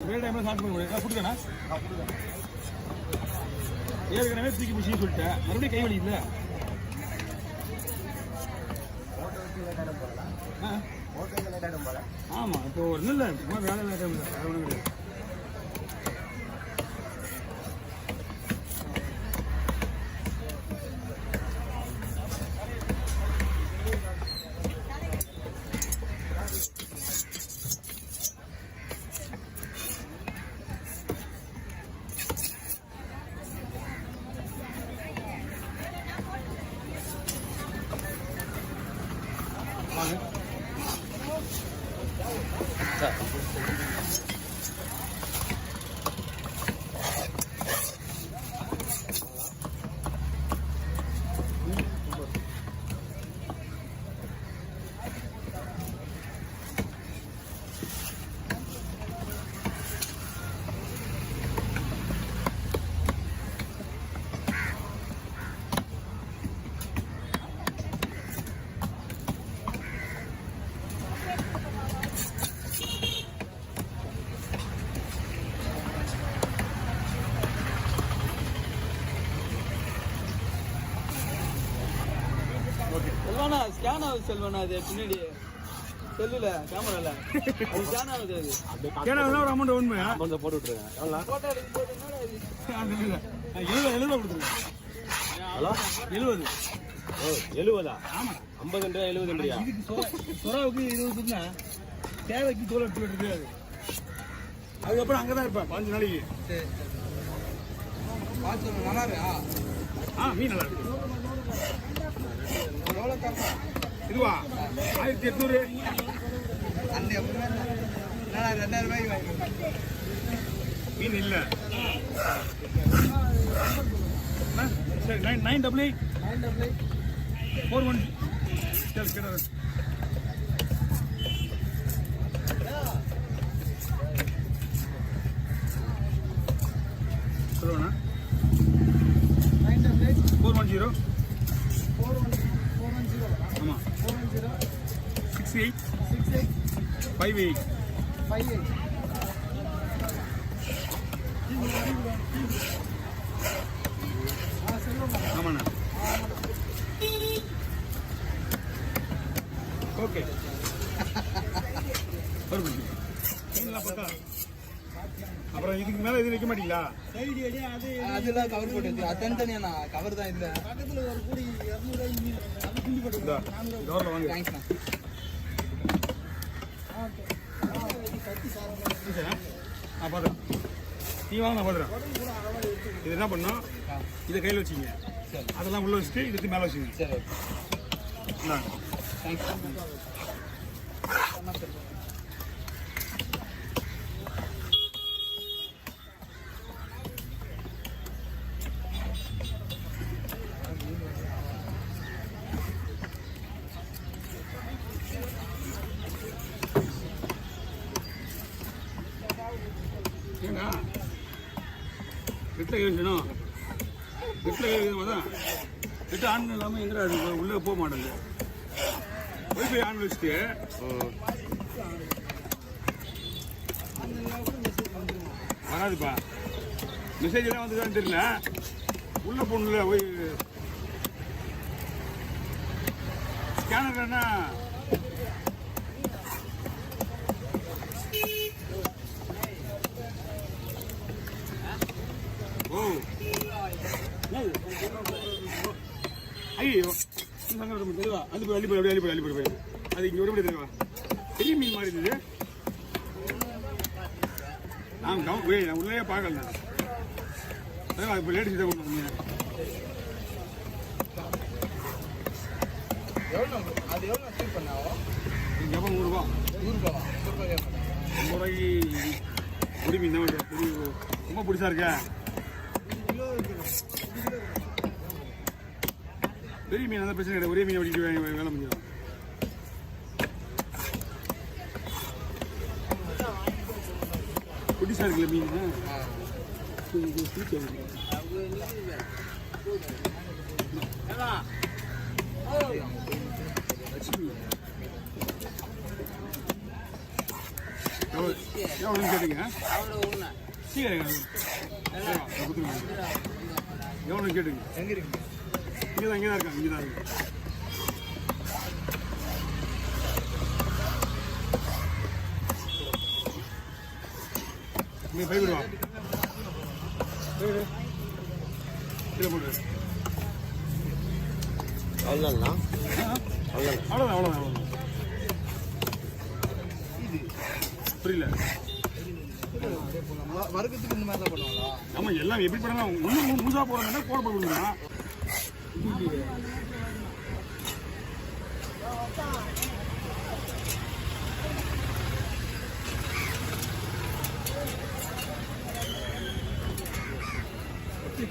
ஒரே டைமில் சாப்பிட்டு போய் முடியும் கொடுக்கணா ஏற்கனவே தூக்கி மிஷின் சொல்லிட்டேன் மறுபடியும் கை வலி இல்லை ஆமாம் இப்போ ஒன்றும் இல்லை சும்மா வேலை இல்லை டைம் இல்லை வேறு ஒன்றும் கிடையாது செல்வானா ஸ்கேன் ஆகுது செல்வானா அது பின்னாடி செல்லுல கேமரால அது ஸ்கேன் ஆகுது அது ஸ்கேன் ஆகுதுன்னா ஒரு அமௌண்ட் உண்மை அமௌண்ட் போட்டு விட்டுருங்க எவ்வளோ போட்டோ எடுத்து போட்டு 70 கொடுத்துருங்க ஹலோ 70 ஓ 70 ஆமாம் 50 70 இதுக்கு சொராவுக்கு 20 தேவைக்கு தோல் எடுத்து இருக்காது அதுக்கப்புறம் அங்கே தான் இருப்பேன் 5 நாளைக்கு சரி பார்த்து நல்லா இருக்கா மீன் நல்லா இருக்கு எவ்வளோ தரணும் இதுவா 1800 அந்த என்னடா 2000 ரூபாய்க்கு வாங்கி மீன் இல்லை சரி 988 41 சரி கிட்ட சொல்லுவேண்ணா 410 ஆமாம் 68 58 ஆமாண்ணா ஓகே மீன்லாம் பார்த்தா அப்புறம் இதுக்கு மேலே எதுவும் வைக்க மாட்டீங்களா அதெல்லாம் கவர் போட்டு அது தனித்தனியாண்ணா கவர் தான் இல்லை பக்கத்தில் ஒரு கூடி 200 மீன் அது குஞ்சு போட்டு டோரில் வாங்க தேங்க்ஸ்ண்ணா நான் பார்த்துறேன் நீ வாங்க நான் பார்த்துறேன் இது என்ன பண்ணோம் இதை கையில் வச்சுங்க அதெல்லாம் உள்ளே வச்சுட்டு இதுக்கு மேலே வச்சுங்க சரி இந்தாங்க தேங்க்ஸ் ஏன்னா நெட்டில் கேட்கணும் நெட்டில் கேட்கணும் தான் நெட்டு ஆன் இல்லாமல் எங்கே அது உள்ளே போக மாட்டேங்குது ஒய்ஃபை ஆன் வச்சுட்டு வராதுப்பா மெசேஜ் எல்லாம் வந்துதான் தெரியல உள்ளே போகணும்ல போய் ஸ்கேனர்னா ஓ ஐயோ தெரியவா அது போய் அள்ளி போய் அள்ளி போய் அது இங்கே ஒரு தெரியவா பெரிய மீன் மாதிரி இருந்தது நான் உள்ளே பார்க்கல அதான் இப்போ லேடிஸ் தான் கொண்டு வந்தீங்க அது எவ்வளோ ஃபீல் பண்ணாவோ ஜப்பம் 100 ரூபா 100 ரூபாய்க்கு பொடி மீன் தான் ரொம்ப பிடிச்சா இருக்கா பெரிய மீன் அந்த பிரச்சனை கிடையாது ஒரே மீன் ஓடிட்டு வேலை முடியும் குட்டிஸா இருக்குல்ல மீன் லட்சுமி எவ்வளோன்னு கேட்டுங்க சீக்கிரம் எவ்வளோன்னு கேட்டுங்க எங்க இருக்கு இங்கே தான் இருக்காங்க இங்கே தான் இருக்கு நீ பயப்படுவா இதில் போட்டு அவ்வளோதாங்களா அவ்வளோதான் அவ்வளோதான் புரியல வர்க்கத்துக்கு இந்த மாதிரி தான் பண்ணுவாங்களா ஆமாம் எல்லாம் எப்படி பண்ணலாம் ஒன்றும் முழுசாக போகிறாங்கன்னா போட போடுவீங்களா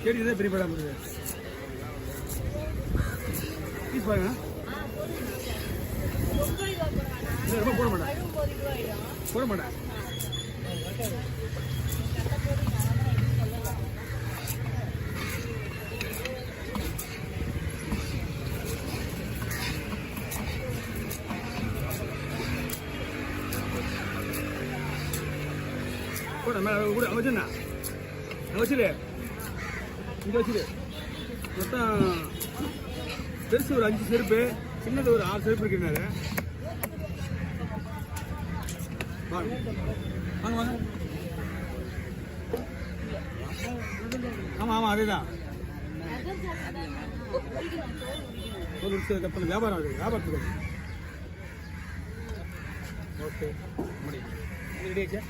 கேட்டுதே பெரிய படம் இருக்குது பீஸ் பாருங்க ரொம்ப போட மாட்டேன் போட மாட்டேன் போட கூட வச்சுண்ணா வச்சுரு இங்கே வச்சுரு மொத்தம் பெருசு ஒரு 5 செருப்பு சின்னது ஒரு 6 செருப்பு இருக்குனாரு வாங்க வாங்க வாங்க ஆமாம் ஆமாம் அதே தான் ஒரு நிமிஷம் தப்பு வியாபாரம் ஆகுது வியாபாரத்துக்கு ஓகே முடியும் ரெடி ஆச்சா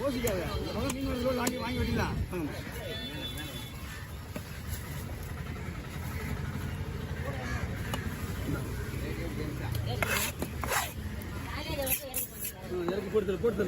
யோசிக்காத நீங்கள் வாங்கி வெட்டிடலாம் இறக்கி போட்டு